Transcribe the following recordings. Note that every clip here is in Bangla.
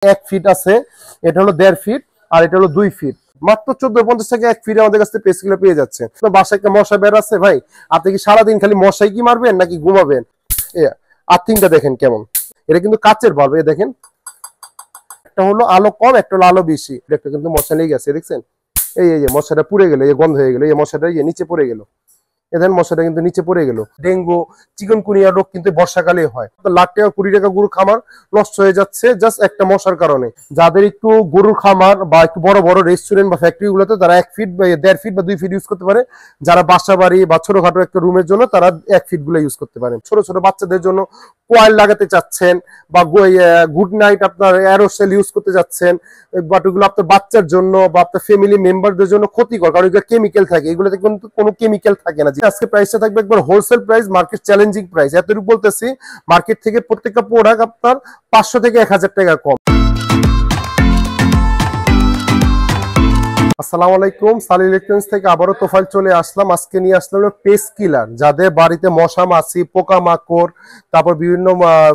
1 ফিট আছে, এটা হলো 1.5 ফিট, আর এটা হলো 2 ফিট। মাত্র 1450 টাকা 1 ফিট আমাদের কাছ থেকে পেস্ট কিলো পেয়ে যাচ্ছে। বাসায় একটা মশা বের আছে ভাই, আপনি কি সারাদিন খালি মশাই কি মারবেন নাকি ঘুমাবেন? আর্থিংটা দেখেন কেমন, এটা কিন্তু কাচের বাল্ব। দেখেন একটা হলো আলো কম, একটা হলো আলো বেশি। এটা কিন্তু মশা লেগে গেছে, দেখছেন? এই যে মশাটা পুড়ে গেল, এই গন্ধ হয়ে গেল, এই মশাটা নিচে পড়ে গেল। এদের মশাটা কিন্তু নিচে পড়ে গেল। ডেঙ্গু চিকনগুনিয়া রোগ কিন্তু বর্ষাকালে হয়। লাখ টাকা 20 টাকা গরুর খামার নষ্ট হয়ে যাচ্ছে জাস্ট একটা মশার কারণে। যাদের একটু গরুর খামার বা একটু বড় বড় রেস্টুরেন্ট বা ফ্যাক্টরি গুলোতে তারা 1 ফিট বা 1.5 ফিট বা 2 ফিট ইউজ করতে পারে। যারা বাসা বাড়ি বা ছোটখাটো একটা রুমের জন্য তারা 1 ফিট গুলো ইউজ করতে পারেন। ছোট ছোট বাচ্চাদের জন্য কয়েল লাগাতে চাচ্ছেন বা গুড নাইট আপনার অ্যারোসেল ইউজ করতে যাচ্ছেন, বাট ওগুলো আপনার বাচ্চার জন্য বা আপনার ফ্যামিলি মেম্বারদের জন্য ক্ষতিকর, কারণ এগুলো কেমিক্যাল থাকে। এগুলোতে কিন্তু কোনো কেমিক্যাল থাকে না। আজকে প্রাইসটা থাকবে একবার wholesale price, market challenging price. এতটুকু বলতেছি, মার্কেট থেকে প্রত্যেকটা প্রোডাক্ট আপনার 500 থেকে 1000 টাকা কম। আসসালামু আলাইকুম, সালি ইলেকট্রনিক্স থেকে আবারও তোফাইল চলে আসলাম। আজকে নিয়ে আসলাম পেস্ট কিলার। যাদের বাড়িতে মশা মাছি পোকামাকড়, তারপর বিভিন্ন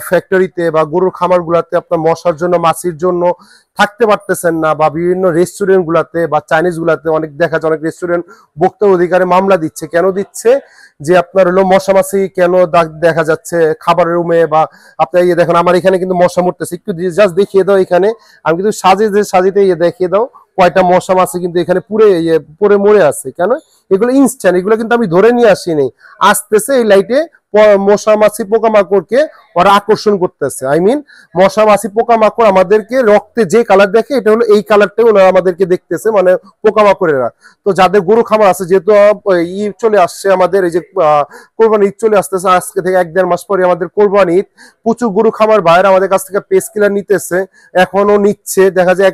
ফ্যাক্টরিতে বা গরুর খামার গুলাতে আপনার মশার জন্য মাছির জন্য থাকতে পারতেছেন না, বা বিভিন্ন রেস্টুরেন্ট গুলাতে বা চাইনিজ গুলাতে অনেক দেখা যায় অনেক রেস্টুরেন্ট ভোক্তা অধিকারে মামলা দিচ্ছে। কেন দিচ্ছে? যে আপনার হলো মশা মাছি কেন দেখা যাচ্ছে খাবার রুমে, বা আপনার দেখেন আমার এখানে কিন্তু মশা মরতেছে। একটু জাস্ট দেখিয়ে দাও, এখানে আমি কিন্তু সাজিতে দেখিয়ে দাও কয়টা মশা মাছি কিন্তু এখানে পুরে মরে আছে। কেন? এগুলো ইনস্ট্যান্ট, এগুলো কিন্তু আমি ধরে নিয়ে আসিনি, আসতেছে এই লাইটে মশা মাছি পোকামাকড়কে ওরা আকর্ষণ করতেছে। আই মিন মশা মাছি পোকামাকড় আমাদেরকে রক্তে যে কালার দেখে, এটা হলো এই কালারটাই ওনারা আমাদেরকে দেখতেছে, মানে পোকামাকড়েরা। তো যাদের গরু খামার আছে, যেহেতু ঈদ চলে আসছে আমাদের, এই যে কোরবানি ঈদ চলে আসতেছে, আজকে থেকে 1-1.5 মাস পরে আমাদের কোরবানি ঈদ। প্রচুর গরু খামার বাইরে আমাদের কাছ থেকে পেস্ট কিলার নিতেছে, এখনো নিচ্ছে। দেখা যায়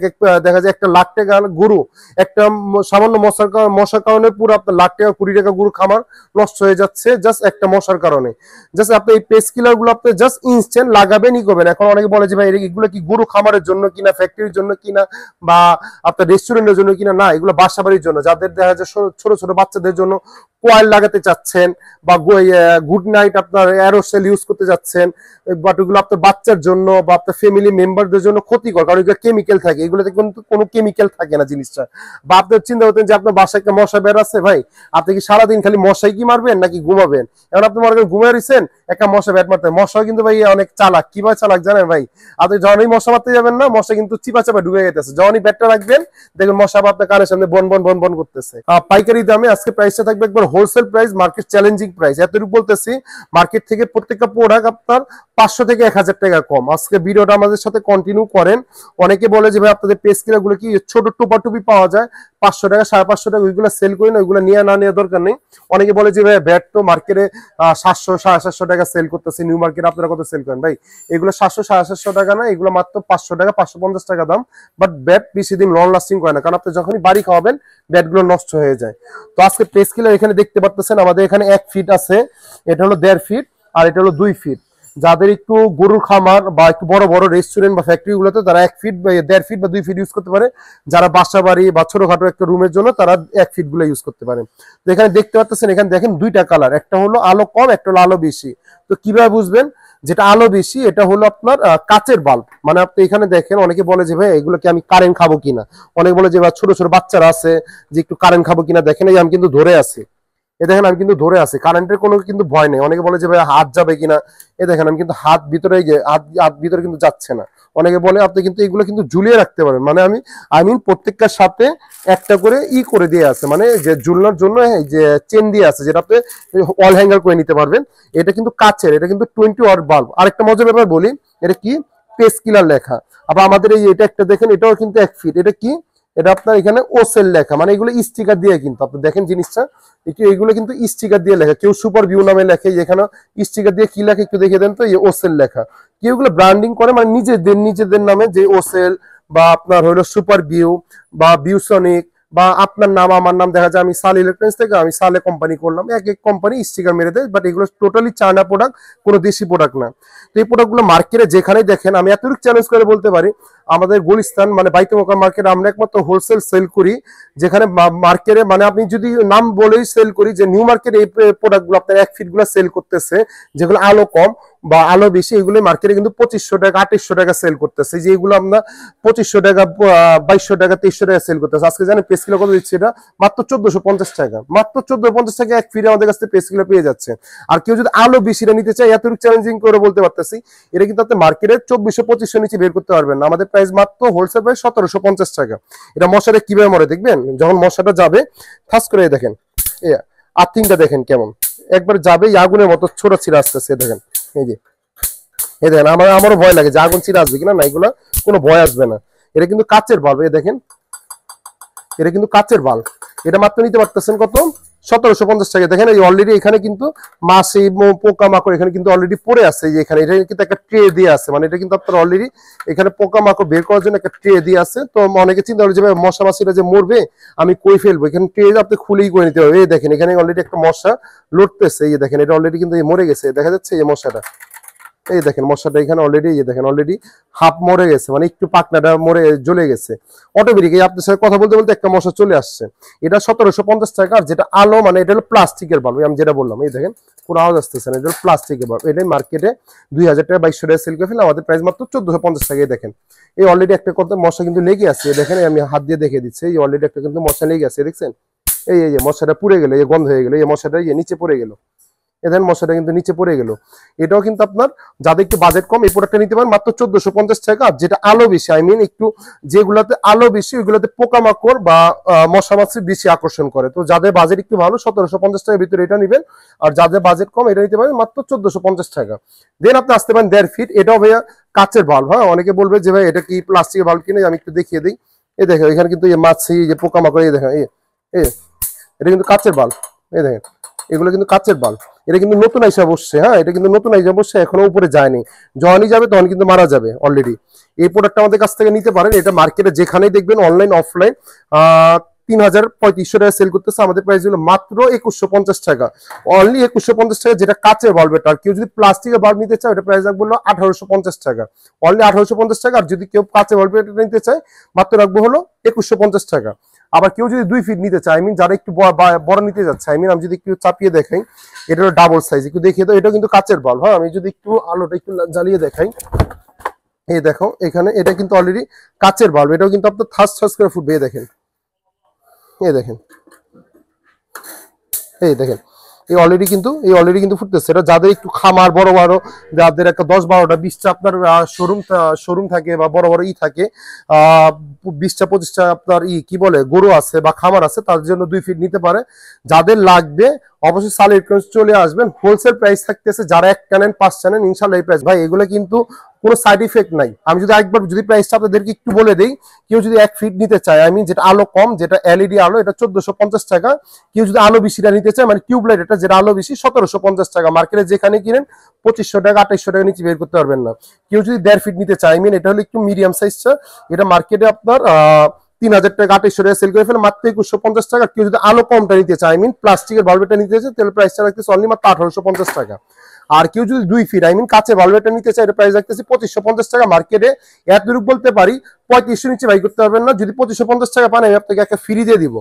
একটা লাখ টাকা গরু, একটা সামান্য মশার কারণে পুরো আপনার লাখ টাকা 20 টাকা গরু খামার নষ্ট হয়ে যাচ্ছে জাস্ট একটা মশার কারণে। জাস্ট আপনি এই পেস্ট কিলার গুলো আপনি জাস্ট ইনস্ট্যান্ট লাগাবেনই করবেন। এখন অনেকে বলে যে ভাই এগুলো কি গরু খামারের জন্য কিনা, ফ্যাক্টরির জন্য কিনা, বা আপনার রেস্টুরেন্টের জন্য কিনা? না, এগুলো বাসা বাড়ির জন্য। যাদের দেখা যায় ছোট ছোট বাচ্চাদের জন্য কয়েল লাগাতে চাচ্ছেন, বা গুড নাইট আপনার অ্যারোসেল ইউজ করতে যাচ্ছেন, বাট ওগুলো আপনার বাচ্চার জন্য বা আপনার ফ্যামিলি মেম্বারদের জন্য ক্ষতিকর, কারণ এগুলো কেমিক্যাল থাকে। এগুলোতে কিন্তু কোনো কেমিক্যাল থাকে না জিনিসটা। বা আপনার চিন্তা করতেন যে আপনার বাসায় একটা মশা বের আছে ভাই, আপনি কি সারাদিন খালি মশাই কি মারবেন নাকি ঘুমাবেন? এখন আপনি মনে করেন ঘুমিয়ে রয়েছেন, একটা মশা ব্যাট মারতে। মশা কিন্তু ভাই অনেক চালাক। কিভাবে চালাক জানেন ভাই? আপনি যখনই মশা মারতে যাবেন না, মশা কিন্তু চিপা চাপা ঢুকে গেছে। যখনই ব্যাটটা রাখবেন দেখবেন মশা আপনার কানের সামনে বন বন বন বন করতেছে। পাইকারি দামে আজকে প্রাইসটা থাকবে একবার wholesale price, market challenging price. এতটুকু বলতেছি, মার্কেট থেকে প্রত্যেকটা প্রোডাক্ট আপনার 500 থেকে 1000 টাকা কম। আজকে ভিডিওটা আমাদের সাথে কন্টিনিউ করেন। অনেকে বলে যে ভাই আপনাদের পেস্ট কিলার গুলো কি ছোট টোপা টুপি পাওয়া যায় 500 টাকা 550 টাকা, ওইগুলো সেল করি না, ওইগুলো নিয়ে না নেওয়ার দরকার নেই। অনেকে বলে যে ভাই ব্যাট তো মার্কেটে 700 750 টাকা সেল করতেছে, নিউ মার্কেট আপনারা কত সেল করেন? ভাই এগুলো 700 750 টাকা না, এগুলো মাত্র 500 টাকা 550 টাকা দাম। বাট ব্যাট বেশি দিন লং লাস্টিং করে না, কারণ আপনি যখনই বাড়ি খাওয়াবেন ব্যাট গুলো নষ্ট হয়ে যায়। তো আজকে পেস্ট কিলার এখানে দেখতে পাচ্ছেন আমাদের এখানে 1 ফিট আছে, এটা হলো 1.5 ফিট, আর এটা হলো 2 ফিট। যাদের একটু গরুর খামার বা একটু বড় বড় রেস্টুরেন্ট বা ফ্যাক্টরি গুলোতে তারা 1 ফিট বা 1.5 ফিট বা 2 ফিট ইউজ করতে পারে। যারা বাসা বাড়ি বা ছোটখাটো একটা রুমের জন্য তারা 1 ফিট গুলো ইউজ করতে পারেন। তো এখানে দেখতে পাচ্ছেন, এখানে দেখেন দুইটা কালার, একটা হলো আলো কম, একটা হলো আলো বেশি। তো কিভাবে বুঝবেন যেটা আলো বেশি? এটা হলো আপনার কাচের বাল্ব। মানে আপনি এখানে দেখেন, অনেকে বলে যে ভাই এগুলো কি আমি কারেন্ট খাবো কিনা, অনেকে বলে যে ছোট ছোট বাচ্চারা আছে যে একটু কারেন্ট খাবো কিনা। দেখেন এই আমি কিন্তু ধরে আছি, এ দেখেন আমি কিন্তু ধরে আছি, কারেন্টের কোনো কিন্তু ভয় নেই। অনেকে বলে যে ভাই হাত যাবে কিনা, এ দেখেন আমি কিন্তু হাত ভিতরে কিন্তু যাচ্ছে না। অনেকে বলে আপনি কিন্তু এগুলো কিন্তু ঝুলিয়ে রাখতে পারেন, মানে আই মিন প্রত্যেকটার সাথে একটা করে করে দিয়ে আছে, মানে যে ঝুলনার জন্য যে চেন দিয়ে আছে, যেটা আপনি ওয়াল হ্যাঙ্গার করে নিতে পারবেন। এটা কিন্তু কাচের, এটা কিন্তু 20 ওয়াট বাল্ব। আরেকটা মজার ব্যাপার বলি, এটা কি পেস্ট কিলার লেখা। আবার আমাদের এটা একটা দেখেন, এটাও কিন্তু 1 ফিট। এটা কি? এটা আপনার এখানে ওসেল লেখা, মানে এগুলো স্টিকার দিয়ে কিন্তু আপনি দেখেন জিনিসটা, এগুলো কিন্তু স্টিকার দিয়ে লেখা। কেউ সুপার ভিউ নামে লেখে, এখানে স্টিকার দিয়ে কি লেখে একটু দেখিয়ে দেন তো। এই ওসেল লেখা। কেউ এগুলো ব্র্যান্ডিং করে, মানে নিজেদের নামে, যে ওসেল বা আপনার হলো সুপার ভিউ বা ভিউসনিক, বা আপনার নাম আমার নাম। দেখা যায় আমি সাল ইলেকট্রনিক্স থেকে আমি সালে কোম্পানি করলাম, এক এক কোম্পানি স্টিকার মেরে দেয়, বাট এগুলো টোটালি চায়না প্রোডাক্ট, কোনো দেশি প্রোডাক্ট না। তো এই প্রোডাক্টগুলো মার্কেটে যেখানেই দেখেন, আমি এতটুকু চ্যালেঞ্জ করে বলতে পারি, আমাদের গুলিস্তান মানে বাইতুল মোকাররম মার্কেটে আমরা একমাত্র হোলসেল সেল করি, যেখানে মার্কেটে মানে আপনি যদি নাম বলেই সেল করি যে নিউ মার্কেট এই প্রোডাক্টগুলো আপনার 1 ফিট গুলো সেল করতেছে, যেগুলো আলো কম, বা আলো বেশি, এগুলো মার্কেটে কিন্তু 2500 টাকা 2800 টাকা সেল করতেছে। যে এগুলো আমরা 2500 টাকা 2200 টাকা 2300 টাকা সেল করতেছে। আজকে জানেন পেস কিলো কত দিচ্ছে? এটা মাত্র 1450 টাকা, মাত্র 1450 টাকা এক ফিরে আমাদের কাছ থেকে পেস কিলো পেয়ে যাচ্ছে। আর কেউ যদি আলো বেশিটা নিতে চায়, এতটুকু চ্যালেঞ্জিং করে বলতে পারতেছি, এটা কিন্তু আপনি মার্কেটে 2400-2500 নিচে বের করতে পারবেন না। আমাদের প্রাইস মাত্র হোলসেল প্রাইস 1750 টাকা। এটা মশাটা কিভাবে মরে দেখবেন, যখন মশাটা যাবে ঠাস করে দেখেন আর্থিংটা দেখেন কেমন একবার যাবে, আগুনের মতো ছোট ছিঁড়ে আসতেছে। দেখেন এই যে, এই দেখেন আমারও ভয় লাগে যে আগুন ছিঁড়ে আসবে কিনা, না এগুলা কোনো ভয় আসবে না। এটা কিন্তু কাচের বাল্ব, এই দেখেন এটা কিন্তু কাচের বাল্ব। এটা মাত্র নিতে পারতেছেন কত? 1750 টাকা। দেখেন এই অলরেডি এখানে কিন্তু মাছি পোকা মাকড় এখানে কিন্তু অলরেডি পড়ে আছে। যে এখানে এটা কিন্তু একটা ট্রে দিয়ে আছে, মানে এটা কিন্তু আপনার অলরেডি এখানে পোকা মাকড় বের করার জন্য একটা ট্রে দিয়ে আছে। তো অনেকে চিন্তা করে যে ভাই মশা মাছিটা যে মরবে আমি কই ফেলবো, এখানে ট্রে আপনি খুলেই করে নিতে হবে। এই দেখেন এখানে অলরেডি একটা মশা লড়তেছে, এই দেখেন এটা অলরেডি কিন্তু মরে গেছে, দেখা যাচ্ছে এই মশাটা। এই দেখেন মশাটা এখানে অলরেডি, এই দেখেন অলরেডি হাফ মরে গেছে, মানে একটু পাকনাটা মরে জ্বলে গেছে। অটোমেটিক এই আপনার সাথে কথা বলতে বলতে একটা মশা চলে আসছে। এটা 1750 টাকা। আর যেটা আলো, মানে এটা হলো প্লাস্টিকের বাল্ব, আমি যেটা বললাম এই দেখেন কোনো আওয়াজ আসতেছে না, এটা হলো প্লাস্টিকের বাল্ব। এটাই মার্কেটে 2000 টাকা 2200 টাকা সেল করে ফেলে, আমাদের প্রাইস মাত্র 1450 টাকা। দেখেন এই অলরেডি একটা কত মশা কিন্তু লেগে আছে, দেখেন আমি হাত দিয়ে দেখে দিচ্ছি, এই অলরেডি একটা কিন্তু মশা লেগে আছে, দেখছেন? এই যে মশাটা পুড়ে গেল, এই গন্ধ হয়ে গেল, এই মশাটা নিচে পড়ে গেল, এদের মশাটা কিন্তু নিচে পড়ে গেল। এটাও কিন্তু আপনার যাদের একটু বাজেট কম এই প্রোডাক্টটা নিতে পারেন মাত্র 1450 টাকা। যেটা আলো বেশি, আই মিন একটু যেগুলোতে আলো বেশি ওইগুলোতে পোকামাকড় বা মশা মাছি বেশি আকর্ষণ করে। তো যাদের বাজেট একটু ভালো 1750 টাকার ভিতরে এটা নেবেন, আর যাদের বাজেট কম এটা নিতে পারেন মাত্র 1450 টাকা। দেন আপনি আসতে পারেন 1.5 ফিট, এটাও ভাইয়া কাচের বাল্ব। হ্যাঁ, অনেকে বলবে যে ভাই এটা কি প্লাস্টিকের বাল্ব কিনে, আমি একটু দেখিয়ে দিই। এই দেখেন এখানে কিন্তু এই মাছি যে পোকামাকড়, এই দেখেন এটা কিন্তু কাচের বাল্ব, এই দেখেন এগুলো কিন্তু কাচের বাল্ব। এটা কিন্তু নতুন আইসা বসছে, হ্যাঁ এটা কিন্তু নতুন আইসা বসছে, এখনো উপরে যায়নি। যখনই যাবে তখন কিন্তু মারা যাবে অলরেডি। এই প্রোডাক্টটা আমাদের কাছ থেকে নিতে পারেন। এটা মার্কেটে যেখানেই দেখবেন অনলাইন অফলাইন 3350 টাকা সেল করতেছে। আমাদের প্রাইস হলো মাত্র 2150 টাকা, অনলি 2150 টাকা, যেটা কাচের বাল্ব। আর কেউ যদি প্লাস্টিকের বাল্ব নিতে চায় ওটা প্রাইস রাখবো হলো 1850 টাকা, অনলি 1850 টাকা। আর যদি কেউ কাচের বাল্ব নিতে চায় মাত্র রাখবো হলো 2150 টাকা। আবার কেউ যদি 2 ফিট নিতে চায়, যারা একটু বড় নিতে যাচ্ছে, আমি যদি একটু চাপিয়ে দেখাই, এটা হলো ডাবল সাইজ, একটু দেখিয়ে দাও। এটা কিন্তু কাচের বাল্ব। হ্যাঁ, আমি যদি একটু আলোটা একটু জ্বালিয়ে দেখাই, এই দেখো এখানে এটা কিন্তু অলরেডি কাচের বাল্ব। এটাও কিন্তু আপনার থাস করে ফুটবে, এই দেখেন এই দেখেন এই দেখেন এই অলরেডি কিন্তু ফুটতেছে। এটা যাদের একটু খামার বড় বড়, যাদের একটা 10-12টা 20টা আপনার শোরুম থাকে বা বড় বড় থাকে, 20টা-25টা আপনার কি বলে গরু আছে বা খামার আছে, তার জন্য 2 ফিট নিতে পারে। যাদের লাগবে অবশ্যই সাল ইলেকট্রনিক্স চলে আসবেন। হোলসেল প্রাইস থাকতেছে, যারা 1টা নেন 5টা নেন ইনশাল্লাহ এই প্রাইস। ভাই এগুলো কিন্তু কোনো সাইড ইফেক্ট নাই। আমি যদি একবার যদি প্রাইসটা আপনাদেরকে একটু বলে দিই, কেউ যদি 1 ফিট নিতে চায়, যেটা আলো কম, যেটা এলইডি আলো, এটা 1450 টাকা। কেউ যদি আলো বেশিটা নিতে চায়, মানে টিউবলাইট, এটা যেটা আলো বেশি 1750 টাকা। মার্কেটে যেখানে কিনেন 2500 টাকা 2800 টাকা নিচে বের করতে পারবেন না। কেউ যদি 1.5 ফিট নিতে চায়, এটা হলো একটু মিডিয়াম সাইজটা, এটা মার্কেটে আপনার 3000 টাকা 2800 টাকা সেল করে ফেলে মাত্র 2150 টাকা। কেউ যদি আলো কমটা নিতে চায়, প্লাস্টিকের বাল্বটা নিতে চায়, তাহলে প্রাইসটা রাখতেছে অনলি মাত্র 1850 টাকা। আর কেউ যদি 2 ফিট কাছে বাল্বটা নিতে চায়, এটা প্রাইস রাখতেছি 2550 টাকা। মার্কেটে এতটুকু বলতে পারি 3500 নিচে বাই করতে পারবেন না। যদি 2550 টাকা পান, আমি আপনাকে একটা ফ্রি দিয়ে দিব।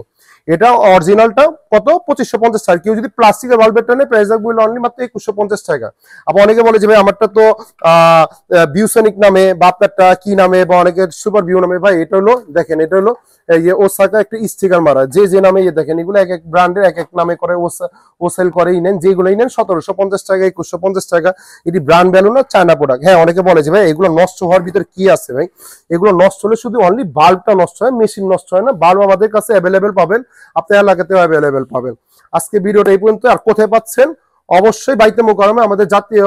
এটা অরিজিনালটা কত? 2550 টাকা। কেউ যদি প্লাস্টিকের বাল্বটা নেয়, প্রাইস রাখবো অনলি মাত্র 2150 টাকা। আবার অনেকে বলে যে ভাই আমারটা তো বিউসনিক নামে বা আপনারটা কি নামে, বা অনেকের সুপার ভিউ নামে। ভাই এটা হলো দেখেন, এটা হলো এই যে ওসাকা একটা স্টিকার মারা, যে নামে দেখেন, এগুলো এক এক ব্র্যান্ডের এক এক নামে করে ও সেল করে। নেন যেগুলোই নেন 1750 টাকা 2150 টাকা। এটি ব্র্যান্ড ভ্যালু না, চায়না প্রোডাক্ট। হ্যাঁ, অনেকে বলে যে ভাই এগুলো নষ্ট হওয়ার ভিতরে কি আছে? ভাই এগুলো নষ্ট হলে শুধু অনলি বাল্বটা নষ্ট হয়, মেশিন নষ্ট হয় না। বাল্ব আমাদের কাছে অ্যাভেলেবেল পাবেন, আপনার এলাকাতেও অ্যাভেলেবেল পাবেন। আজকে ভিডিওটা এই পর্যন্ত। আর কোথায় পাচ্ছেন? অবশ্যই বাইতুল মোকাররমে আমাদের জাতীয়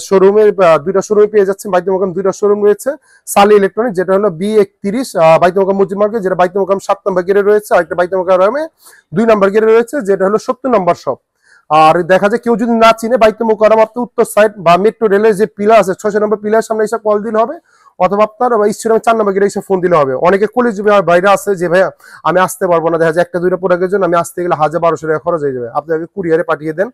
শোরুমে, 2টা শোরুমে পেয়ে যাচ্ছেন। বাইতুল মোকাররম 2টা শোরুম রয়েছে। সালি ইলেকট্রনিক, যেটা হলো B31 বাইতুল মোকাররম মসজিদ মার্কেট, যেটা বাইতুল মোকাররম 7 নম্বর গেটে রয়েছে। আরেকটা বাইতুল মোকাররমে 2 নম্বর গেটে রয়েছে, যেটা হলো 70 নম্বর শপ। আর দেখা যায় কেউ যদি না চিনে, বাইতুল মোকাররম আপনার উত্তর সাইড বা মেট্রো রেলের যে পিলার আছে 6 নম্বর পিলার সামনে এসে কল দিলে হবে, অথবা আপনার স্টেডিয়ামে 4 নম্বর গেটে এসে ফোন দিলে হবে। অনেকে কলেজ বাইরে আছে যে ভাইয়া আমি আসতে পারবো না, দেখা যায় 1-2টা প্রোডাক্টের জন্য আমি আসতে গেলে 1000-1200 টাকা খরচ হয়ে যাবে, আপনি আগে কুরিয়ারে পাঠিয়ে দেন।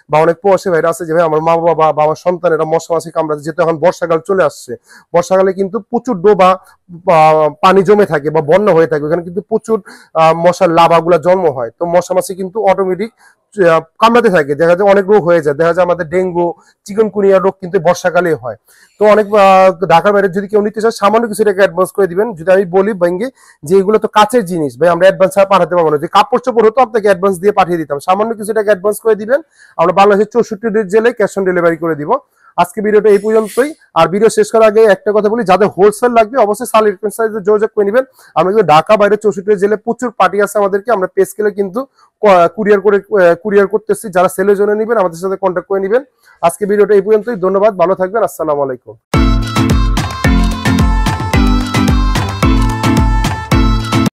বা অনেক প্রবাসী ভাইরা আছে যে ভাই আমার মা বাবা বা আমার সন্তানেরা মশা মাছি কামড়াতে, যেহেতু এখন বর্ষাকাল চলে আসছে, বর্ষাকালে কিন্তু প্রচুর ডোবা পানি জমে থাকে বা বন্যা হয়ে থাকে, ওখানে কিন্তু প্রচুর মশার লাভাগুলা জন্ম হয়। তো মশা মাছি কিন্তু অটোমেটিক কামড়াতে থাকে, দেখা যায় অনেক রোগ হয়ে যায়, দেখা যায় আমাদের ডেঙ্গু চিকনগুনিয়া রোগ কিন্তু বর্ষাকালে হয়। তো অনেক ঢাকার বাইরে যদি কেউ নিতে চায় সামান্য কিছু টাকা অ্যাডভান্স করে দিবেন। যদি আমি বলি ভেঙ্গে যে এগুলো তো কাচের জিনিস ভাই, আমরা অ্যাডভান্স ছাড়া পাঠাতে পারবো না। যদি কাপড় চোপড় হতো আপনাকে অ্যাডভান্স দিয়ে পাঠিয়ে দিতাম, সামান্য কিছু টাকা অ্যাডভান্স করে দিবেন, আমরা বাংলাদেশের 64 জেলায় ক্যাশ অন ডেলিভারি করে দিব। আজকে ভিডিওটা এই পর্যন্তই। আর ভিডিও শেষ করার আগে একটা কথা বলি, যাদের হোলসেল লাগবে অবশ্যই সাল ইলেকট্রনিক্স সাইজে যোগাযোগ করে নেবেন। আমরা কিন্তু ঢাকা বাইরে 64 জেলায় প্রচুর পার্টি আছে আমাদেরকে, আমরা পে স্কেলে কিন্তু কুরিয়ার করতেছি। যারা সেলের জন্য নেবেন আমাদের সাথে কন্ট্যাক্ট করে নেবেন। আজকে ভিডিওটা এই পর্যন্তই, ধন্যবাদ, ভালো থাকবেন, আসসালামু আলাইকুম।